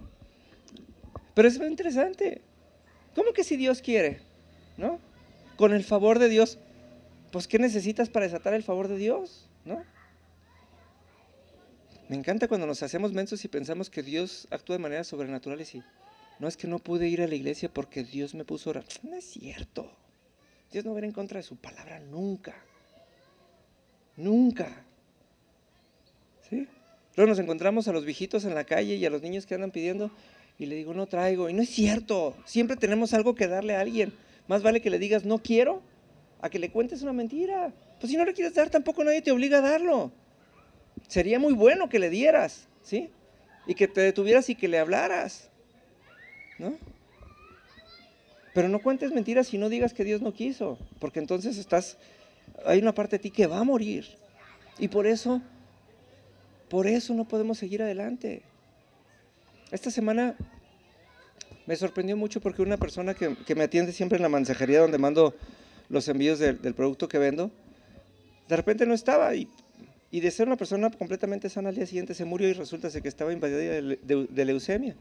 [SPEAKER 1] Pero es muy interesante. ¿Cómo que si Dios quiere? ¿No? Con el favor de Dios, pues ¿qué necesitas para desatar el favor de Dios? ¿No? Me encanta cuando nos hacemos mensos y pensamos que Dios actúa de maneras sobrenaturales y no es que no pude ir a la iglesia porque Dios me puso a orar. No es cierto. Dios no va a ir en contra de su palabra nunca. Nunca. ¿Sí? Luego nos encontramos a los viejitos en la calle y a los niños que andan pidiendo y le digo, no traigo. Y no es cierto. Siempre tenemos algo que darle a alguien. Más vale que le digas, no quiero, a que le cuentes una mentira. Pues si no le quieres dar, tampoco nadie te obliga a darlo. Sería muy bueno que le dieras, ¿sí? Y que te detuvieras y que le hablaras, ¿no? Pero no cuentes mentiras y no digas que Dios no quiso, porque entonces hay una parte de ti que va a morir. Y por eso no podemos seguir adelante. Esta semana me sorprendió mucho porque una persona que me atiende siempre en la mensajería donde mando los envíos del producto que vendo, de repente no estaba y de ser una persona completamente sana al día siguiente se murió y resulta que estaba invadida de leucemia.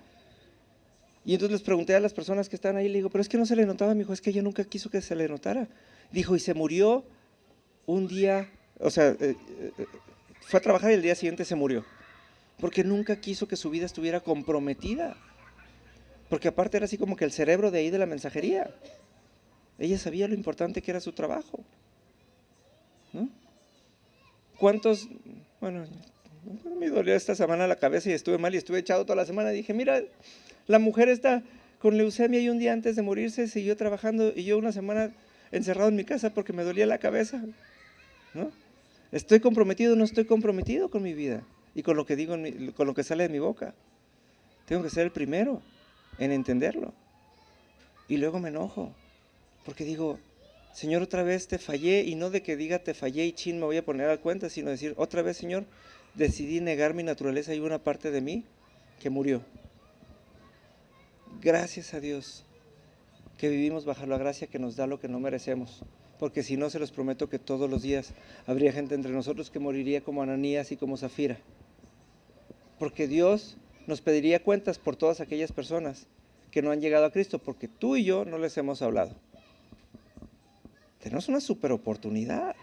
[SPEAKER 1] Y entonces les pregunté a las personas que estaban ahí, le digo, pero es que no se le notaba. Me dijo, es que ella nunca quiso que se le notara. Dijo, y se murió un día, o sea, fue a trabajar y el día siguiente se murió. Porque nunca quiso que su vida estuviera comprometida. Porque aparte era así como que el cerebro de ahí de la mensajería. Ella sabía lo importante que era su trabajo, ¿no? ¿Cuántos? Bueno, me dolió esta semana la cabeza y estuve mal y estuve echado toda la semana. Dije, mira, la mujer está con leucemia y un día antes de morirse siguió trabajando y yo una semana encerrado en mi casa porque me dolía la cabeza, ¿no? ¿Estoy comprometido o no estoy comprometido con mi vida y con lo que digo, con lo que sale de mi boca? Tengo que ser el primero en entenderlo. Y luego me enojo porque digo, Señor, otra vez te fallé, y no de que diga te fallé y chin me voy a poner a cuenta, sino decir, otra vez, Señor, decidí negar mi naturaleza y una parte de mí que murió. Gracias a Dios que vivimos bajo la gracia que nos da lo que no merecemos, porque si no, se los prometo que todos los días habría gente entre nosotros que moriría como Ananías y como Zafira, porque Dios nos pediría cuentas por todas aquellas personas que no han llegado a Cristo, porque tú y yo no les hemos hablado. Tenemos una super oportunidad.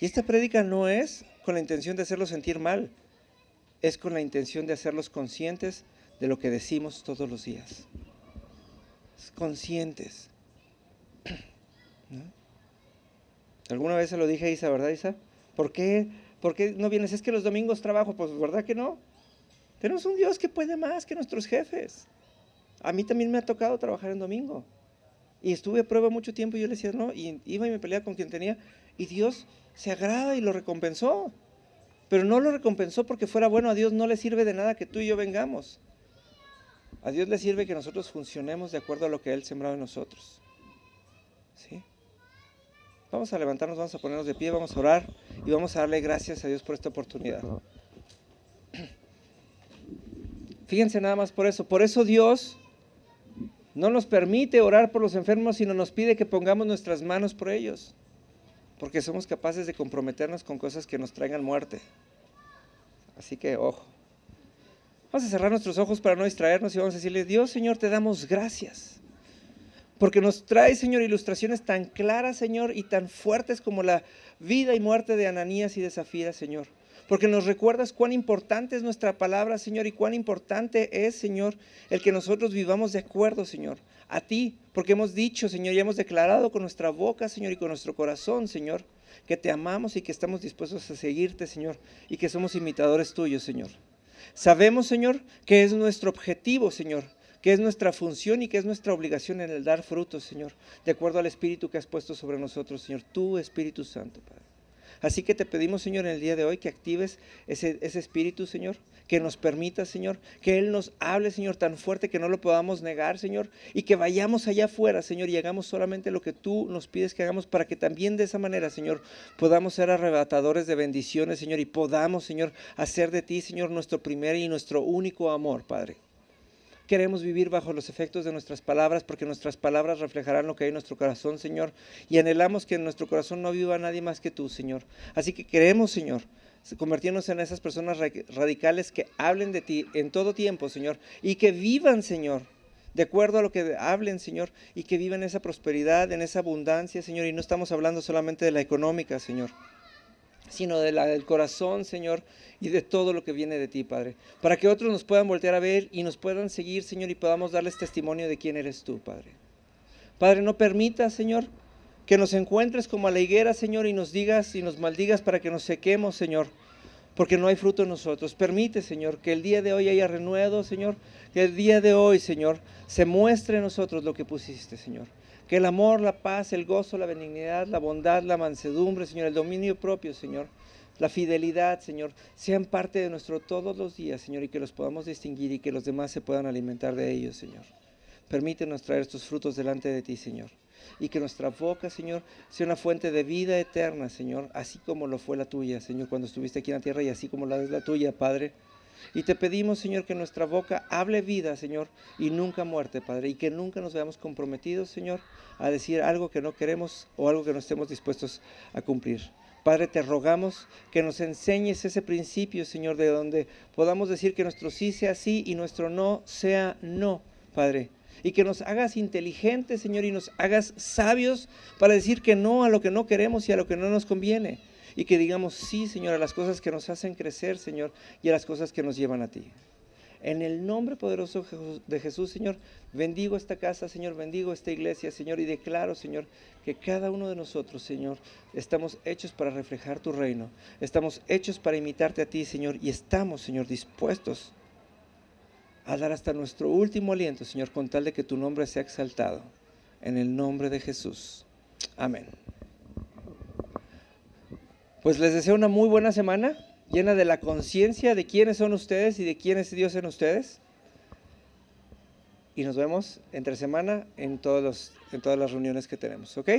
[SPEAKER 1] Y esta prédica no es con la intención de hacerlos sentir mal, es con la intención de hacerlos conscientes de lo que decimos todos los días. Conscientes, ¿no? Alguna vez se lo dije a Isa, ¿verdad, Isa? ¿Por qué no vienes? Es que los domingos trabajo. Pues, ¿verdad que no? Tenemos un Dios que puede más que nuestros jefes. A mí también me ha tocado trabajar en domingo. Y estuve a prueba mucho tiempo y yo le decía no, y iba y me peleaba con quien tenía, y Dios se agrada y lo recompensó. Pero no lo recompensó porque fuera bueno. A Dios no le sirve de nada que tú y yo vengamos. A Dios le sirve que nosotros funcionemos de acuerdo a lo que Él sembrado en nosotros. ¿Sí? Vamos a levantarnos, vamos a ponernos de pie, vamos a orar y vamos a darle gracias a Dios por esta oportunidad. Fíjense nada más por eso. Por eso Dios no nos permite orar por los enfermos, sino nos pide que pongamos nuestras manos por ellos, porque somos capaces de comprometernos con cosas que nos traigan muerte. Así que, ojo. Vamos a cerrar nuestros ojos para no distraernos y vamos a decirle, Dios, Señor, te damos gracias, porque nos trae, Señor, ilustraciones tan claras, Señor, y tan fuertes como la vida y muerte de Ananías y de Zafira, Señor. Porque nos recuerdas cuán importante es nuestra palabra, Señor, y cuán importante es, Señor, el que nosotros vivamos de acuerdo, Señor, a ti. Porque hemos dicho, Señor, y hemos declarado con nuestra boca, Señor, y con nuestro corazón, Señor, que te amamos y que estamos dispuestos a seguirte, Señor, y que somos imitadores tuyos, Señor. Sabemos, Señor, que es nuestro objetivo, Señor, que es nuestra función y que es nuestra obligación en el dar frutos, Señor, de acuerdo al Espíritu que has puesto sobre nosotros, Señor, tu Espíritu Santo, Padre. Así que te pedimos, Señor, en el día de hoy que actives ese Espíritu, Señor, que nos permita, Señor, que Él nos hable, Señor, tan fuerte que no lo podamos negar, Señor, y que vayamos allá afuera, Señor, y hagamos solamente lo que tú nos pides que hagamos, para que también de esa manera, Señor, podamos ser arrebatadores de bendiciones, Señor, y podamos, Señor, hacer de ti, Señor, nuestro primer y nuestro único amor, Padre. Queremos vivir bajo los efectos de nuestras palabras, porque nuestras palabras reflejarán lo que hay en nuestro corazón, Señor, y anhelamos que en nuestro corazón no viva nadie más que tú, Señor. Así que queremos, Señor, convertirnos en esas personas radicales que hablen de ti en todo tiempo, Señor, y que vivan, Señor, de acuerdo a lo que hablen, Señor, y que vivan esa prosperidad, en esa abundancia, Señor, y no estamos hablando solamente de la económica, Señor, sino de la del corazón, Señor, y de todo lo que viene de ti, Padre, para que otros nos puedan voltear a ver y nos puedan seguir, Señor, y podamos darles testimonio de quién eres tú, Padre. Padre, no permitas, Señor, que nos encuentres como a la higuera, Señor, y nos digas y nos maldigas para que nos sequemos, Señor, porque no hay fruto en nosotros. Permite, Señor, que el día de hoy haya renuevo, Señor, que el día de hoy, Señor, se muestre en nosotros lo que pusiste, Señor. Que el amor, la paz, el gozo, la benignidad, la bondad, la mansedumbre, Señor, el dominio propio, Señor, la fidelidad, Señor, sean parte de nuestro todos los días, Señor, y que los podamos distinguir y que los demás se puedan alimentar de ellos, Señor. Permítenos traer estos frutos delante de ti, Señor, y que nuestra boca, Señor, sea una fuente de vida eterna, Señor, así como lo fue la tuya, Señor, cuando estuviste aquí en la tierra, y así como la es la tuya, Padre. Y te pedimos, Señor, que nuestra boca hable vida, Señor, y nunca muerte, Padre, y que nunca nos veamos comprometidos, Señor, a decir algo que no queremos o algo que no estemos dispuestos a cumplir. Padre, te rogamos que nos enseñes ese principio, Señor, de donde podamos decir que nuestro sí sea sí y nuestro no sea no, Padre. Y que nos hagas inteligentes, Señor, y nos hagas sabios para decir que no a lo que no queremos y a lo que no nos conviene. Y que digamos sí, Señor, a las cosas que nos hacen crecer, Señor, y a las cosas que nos llevan a ti. En el nombre poderoso de Jesús, Señor, bendigo esta casa, Señor, bendigo esta iglesia, Señor, y declaro, Señor, que cada uno de nosotros, Señor, estamos hechos para reflejar tu reino, estamos hechos para imitarte a ti, Señor, y estamos, Señor, dispuestos a dar hasta nuestro último aliento, Señor, con tal de que tu nombre sea exaltado. En el nombre de Jesús. Amén. Pues les deseo una muy buena semana, llena de la conciencia de quiénes son ustedes y de quién es Dios en ustedes. Y nos vemos entre semana en todas las reuniones que tenemos, ¿ok?